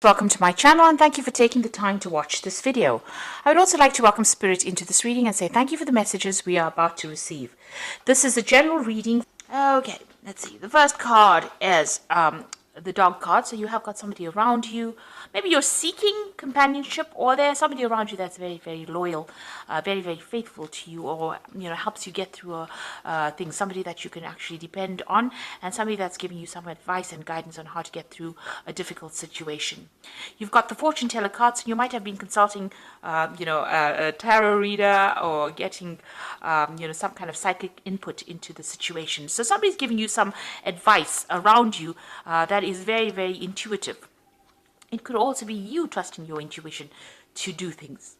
Welcome to my channel and thank you for taking the time to watch this video. I would also like to welcome Spirit into this reading and say thank you for the messages we are about to receive. This is a general reading. Okay, let's see. The first card is the dog card. So you have got somebody around you. Maybe you're seeking companionship, or there's somebody around you that's very, very loyal, very, very faithful to you, or helps you get through things. Somebody that you can actually depend on, and somebody that's giving you some advice and guidance on how to get through a difficult situation. You've got the fortune teller card, so you might have been consulting, a tarot reader, or getting, some kind of psychic input into the situation. So somebody's giving you some advice around you that is very, very intuitive. It could also be you trusting your intuition to do things.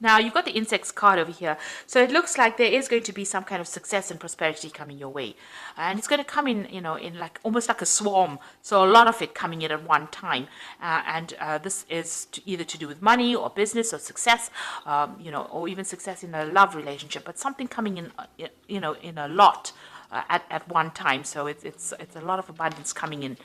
Now, you've got the insects card over here. So it looks like there is going to be some kind of success and prosperity coming your way. And it's going to come in, in like almost like a swarm. So a lot of it coming in at one time. This is either to do with money or business or success, or even success in a love relationship. But something coming in, in a lot at one time. So it's a lot of abundance coming in,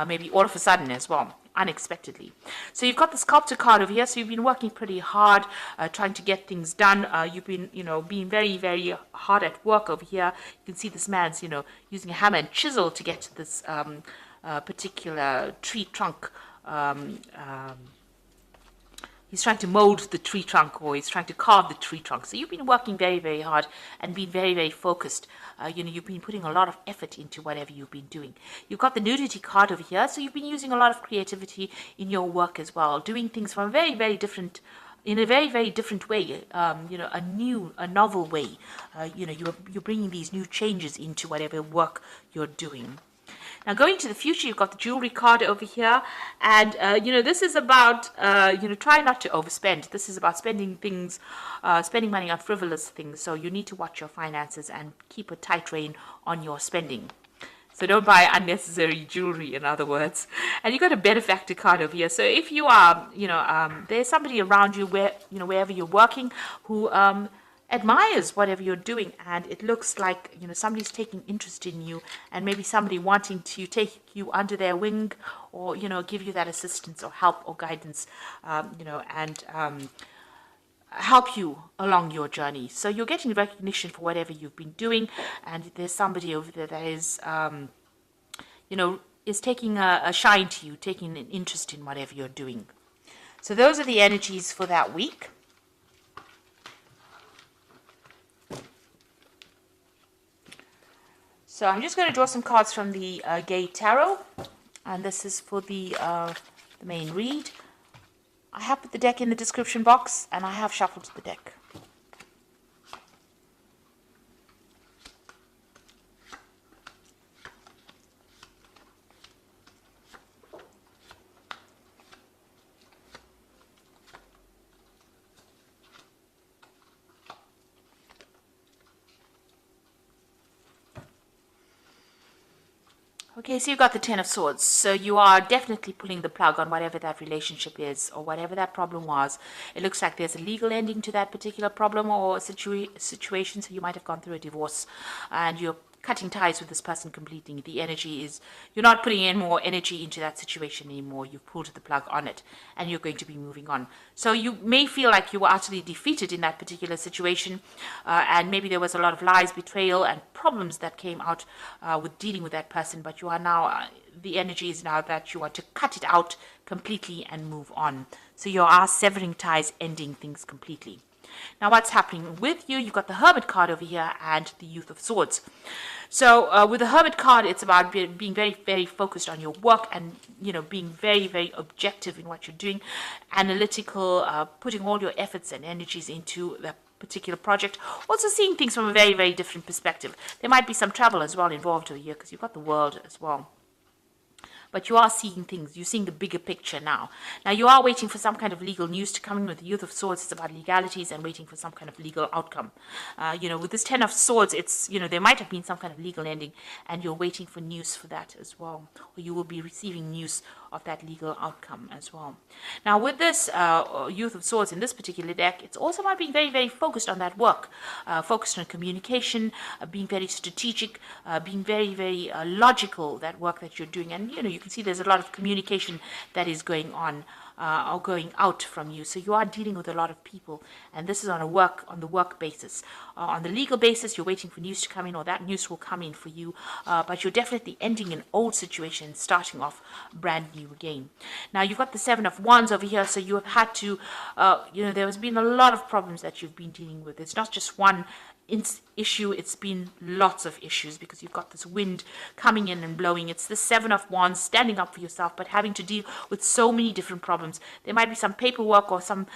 maybe all of a sudden as well, unexpectedly. So you've got the sculptor card over here. So you've been working pretty hard, trying to get things done. You've been, being very, very hard at work over here. You can see this man's, using a hammer and chisel to get to this particular tree trunk. He's trying to mold the tree trunk, or he's trying to carve the tree trunk. So you've been working very, very hard and been very, very focused. You've been putting a lot of effort into whatever you've been doing. You've got the nudity card over here. So you've been using a lot of creativity in your work as well, doing things from a very, very different, in a very, very different way, a novel way. You're bringing these new changes into whatever work you're doing. Now, going to the future, you've got the jewelry card over here. And, this is about, try not to overspend. This is about spending money on frivolous things. So you need to watch your finances and keep a tight rein on your spending. So don't buy unnecessary jewelry, in other words. And you've got a benefactor card over here. So if you are, there's somebody around you wherever you're working who admires whatever you're doing, and it looks like somebody's taking interest in you, and maybe somebody wanting to take you under their wing, or give you that assistance or help or guidance, and help you along your journey. So you're getting recognition for whatever you've been doing, and there's somebody over there that is is taking a shine to you, taking an interest in whatever you're doing. So those are the energies for that week. So I'm just going to draw some cards from the Gay Tarot, and this is for the main read. I have put the deck in the description box, and I have shuffled the deck. Okay, so you've got the Ten of Swords. So you are definitely pulling the plug on whatever that relationship is, or whatever that problem was. It looks like there's a legal ending to that particular problem or situation. So you might have gone through a divorce, and you're cutting ties with this person completely. The energy is, you're not putting in more energy into that situation anymore. You've pulled the plug on it, and you're going to be moving on. So you may feel like you were utterly defeated in that particular situation, and maybe there was a lot of lies, betrayal, and problems that came out with dealing with that person. But you are now, the energy is now that you want to cut it out completely and move on. So you are severing ties, ending things completely. Now, what's happening with you? You've got the Hermit card over here and the Youth of Swords. So with the Hermit card, it's about being very, very focused on your work, and being very, very objective in what you're doing, analytical, putting all your efforts and energies into that particular project. Also seeing things from a very, very different perspective. There might be some travel as well involved over here, because you've got the World as well. But you are seeing things. You're seeing the bigger picture now. Now, you are waiting for some kind of legal news to come in with the Youth of Swords. It's about legalities and waiting for some kind of legal outcome. With this Ten of Swords, it's, there might have been some kind of legal ending, and you're waiting for news for that as well. Or you will be receiving news of that legal outcome as well. Now with this Youth of Swords in this particular deck, it's also about being very, very focused on that work, focused on communication, being very strategic, being very, very logical, that work that you're doing. And you can see there's a lot of communication that is going on or going out from you. So you are dealing with a lot of people, and this is on the work basis. On the legal basis, you're waiting for news to come in, or that news will come in for you, but you're definitely ending an old situation and starting off brand new again. Now you've got the Seven of Wands over here, so you have had to, there has been a lot of problems that you've been dealing with. It's not just one issue, it's been lots of issues, because you've got this wind coming in and blowing. It's the Seven of Wands, standing up for yourself, but having to deal with so many different problems. There might be some paperwork or some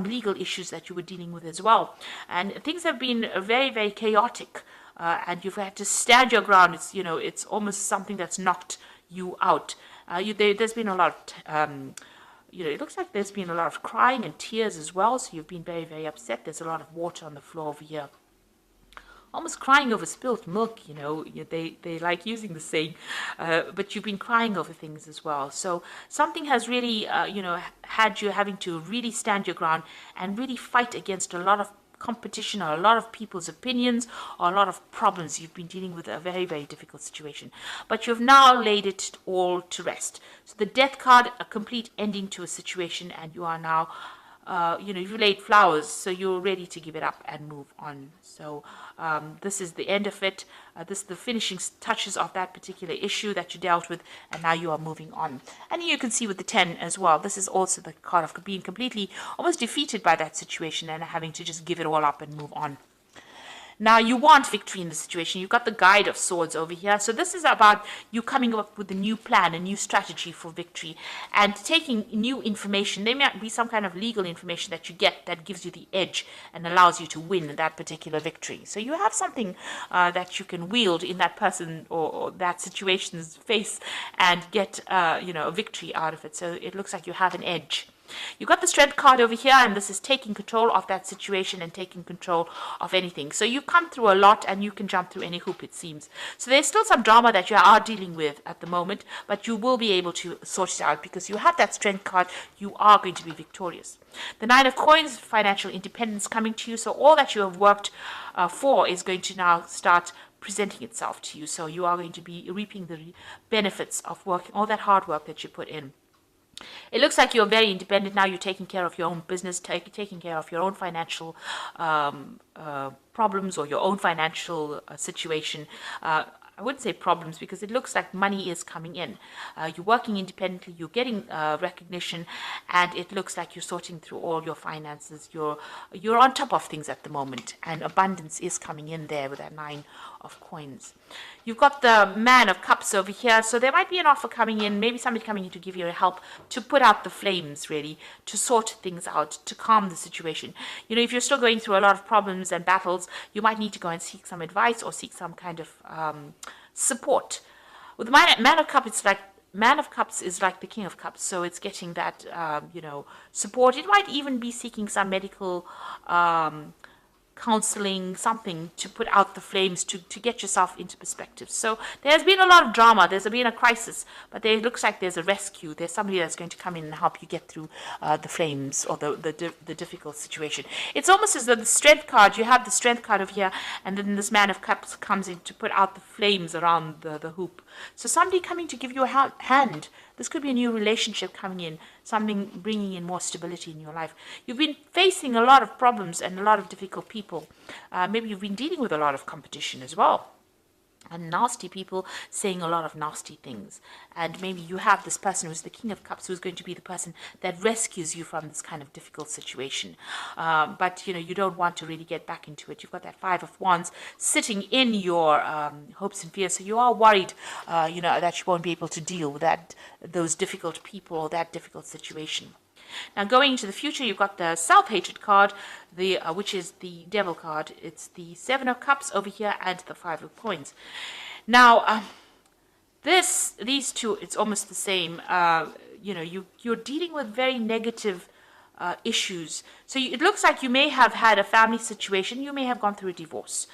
legal issues that you were dealing with as well, and things have been very, very chaotic, and you've had to stand your ground. It's almost something that's knocked you out. There's been a lot of it looks like there's been a lot of crying and tears as well, so you've been very, very upset. There's a lot of water on the floor over here, almost crying over spilt milk. They like using the saying, but you've been crying over things as well. So something has really had you having to really stand your ground and really fight against a lot of competition, or a lot of people's opinions, or a lot of problems. You've been dealing with a very, very difficult situation, but you've now laid it all to rest. So the Death card, a complete ending to a situation, and you are now you've laid flowers, so you're ready to give it up and move on. So this is the end of it. This is the finishing touches of that particular issue that you dealt with, and now you are moving on. And you can see with the 10 as well, this is also the card of being completely almost defeated by that situation and having to just give it all up and move on. Now you want victory in the situation. You've got the Guide of Swords over here. So this is about you coming up with a new plan, a new strategy for victory, and taking new information. There might be some kind of legal information that you get that gives you the edge and allows you to win that particular victory. So you have something that you can wield in that person or that situation's face and get a victory out of it. So it looks like you have an edge. You've got the Strength card over here, and this is taking control of that situation and taking control of anything. So you've come through a lot, and you can jump through any hoop, it seems. So there's still some drama that you are dealing with at the moment, but you will be able to sort it out because you have that Strength card. You are going to be victorious. The Nine of Coins, financial independence coming to you. So all that you have worked for is going to now start presenting itself to you. So you are going to be reaping the benefits of working, all that hard work that you put in. It looks like you're very independent now. You're taking care of your own business, taking care of your own financial problems or your own financial situation. I wouldn't say problems, because it looks like money is coming in. You're working independently, you're getting recognition, and it looks like you're sorting through all your finances. You're on top of things at the moment, and abundance is coming in there with that Nine of Coins. You've got the Man of Cups over here, so there might be an offer coming in, maybe somebody coming in to give you help to put out the flames, really, to sort things out, to calm the situation. If you're still going through a lot of problems and battles, you might need to go and seek some advice or seek some kind of support. With the Man of Cups, Man of Cups is like the King of Cups, so it's getting that support. It might even be seeking some medical counseling, something to put out the flames, to get yourself into perspective. So there's been a lot of drama, there's been a crisis, but it looks like there's a rescue. There's somebody that's going to come in and help you get through the flames or the difficult situation. It's almost as though the Strength card, you have the Strength card over here, and then this Man of Cups comes in to put out the flames around the hoop. So somebody coming to give you a hand. This could be a new relationship coming in, something bringing in more stability in your life. You've been facing a lot of problems and a lot of difficult people. Maybe you've been dealing with a lot of competition as well, and nasty people saying a lot of nasty things. And maybe you have this person who's the King of Cups, who's going to be the person that rescues you from this kind of difficult situation. But you don't want to really get back into it. You've got that Five of Wands sitting in your hopes and fears, so you are worried that you won't be able to deal with those difficult people or that difficult situation. Now going into the future, you've got the Self-Hatred card, which is the Devil card. It's the Seven of Cups over here and the Five of Coins. Now, these two, it's almost the same. You're dealing with very negative issues. So it looks like you may have had a family situation. You may have gone through a divorce.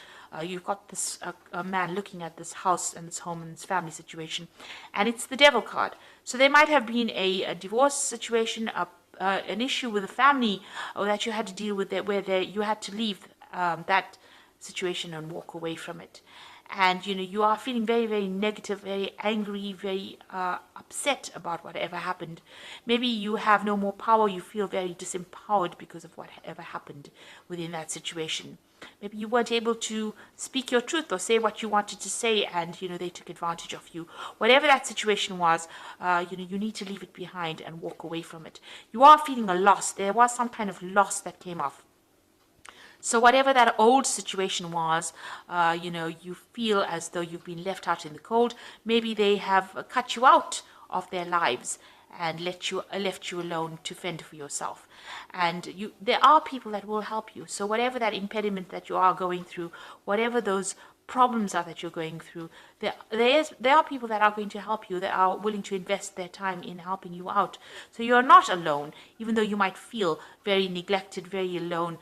You've got this a man looking at this house and this home and this family situation, and it's the Devil card. So there might have been a divorce situation, an issue with a family, or that you had to deal with, where you had to leave that situation and walk away from it. And you are feeling very, very negative, very angry, very upset about whatever happened. Maybe you have no more power. You feel very disempowered because of whatever happened within that situation. Maybe you weren't able to speak your truth or say what you wanted to say, and they took advantage of you. Whatever that situation was, you need to leave it behind and walk away from it. You are feeling a loss. There was some kind of loss that came off. So whatever that old situation was, you feel as though you've been left out in the cold. Maybe they have cut you out of their lives and left you alone to fend for yourself. And there are people that will help you. So whatever that impediment that you are going through, whatever those problems are that you're going through, there are people that are going to help you, that are willing to invest their time in helping you out. So you're not alone, even though you might feel very neglected, very alone,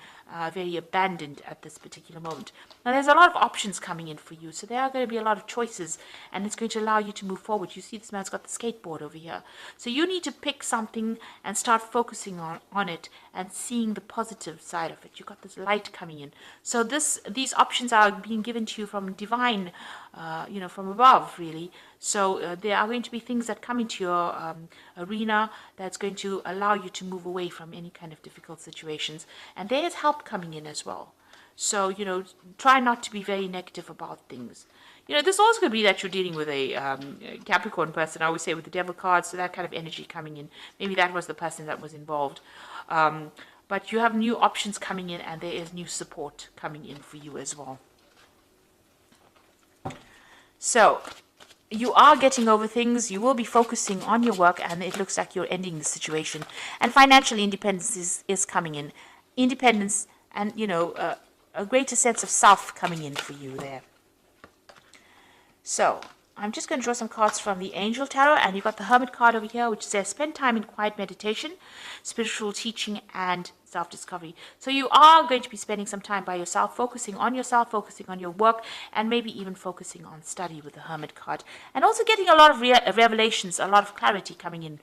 very abandoned at this particular moment. Now there's a lot of options coming in for you, so there are going to be a lot of choices, and it's going to allow you to move forward. You see this man's got the skateboard over here. So you need to pick something and start focusing on it and seeing the positive side of it. You've got this light coming in. So these options are being given to you from divine, from above, really. So there are going to be things that come into your arena that's going to allow you to move away from any kind of difficult situations. And there is help coming in as well. So, try not to be very negative about things. This also could be that you're dealing with a Capricorn person, I always say, with the devil card, so that kind of energy coming in. Maybe that was the person that was involved. But you have new options coming in, and there is new support coming in for you as well. So, you are getting over things. You will be focusing on your work, and it looks like you're ending the situation. And financial independence is coming in. Independence and, a greater sense of self coming in for you there. So, I'm just going to draw some cards from the Angel Tarot, and you've got the Hermit card over here, which says spend time in quiet meditation, spiritual teaching, and self-discovery. So you are going to be spending some time by yourself, focusing on your work, and maybe even focusing on study with the Hermit card. And also getting a lot of revelations, a lot of clarity coming in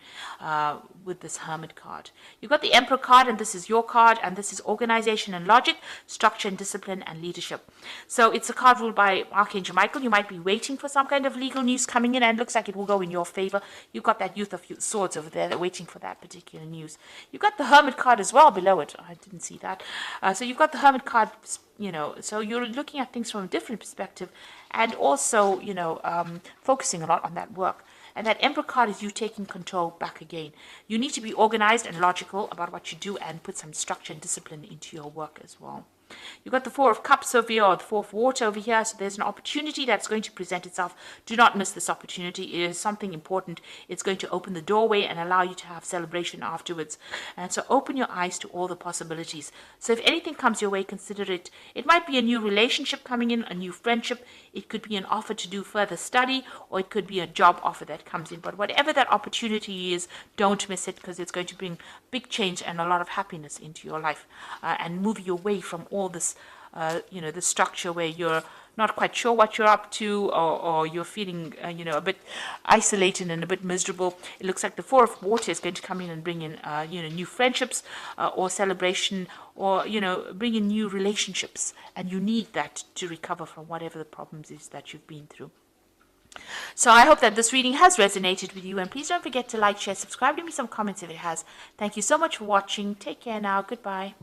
with this Hermit card. You've got the Emperor card, and this is your card, and this is organization and logic, structure and discipline, and leadership. So it's a card ruled by Archangel Michael. You might be waiting for some kind of legal news coming in, and it looks like it will go in your favor. You've got that Youth of Swords over there, waiting for that particular news. You've got the Hermit card as well below it. I didn't see that. So you've got the Hermit card, so you're looking at things from a different perspective, and also, focusing a lot on that work. And that Emperor card is you taking control back again. You need to be organized and logical about what you do, and put some structure and discipline into your work as well. You've got the Four of Cups over here, or the Four of Water over here. So there's an opportunity that's going to present itself. Do not miss this opportunity. It is something important. It's going to open the doorway and allow you to have celebration afterwards. And so open your eyes to all the possibilities. So if anything comes your way, consider it. It might be a new relationship coming in, a new friendship. It could be an offer to do further study, or it could be a job offer that comes in. But whatever that opportunity is, don't miss it, because it's going to bring big change and a lot of happiness into your life, and move you away from all this, the structure where you're not quite sure what you're up to, or you're feeling, a bit isolated and a bit miserable. It looks like the Four of Water is going to come in and bring in, new friendships, or celebration, or, bring in new relationships. And you need that to recover from whatever the problems is that you've been through. So I hope that this reading has resonated with you, and please don't forget to like, share, subscribe, leave me some comments if it has. Thank you so much for watching. Take care now. Goodbye.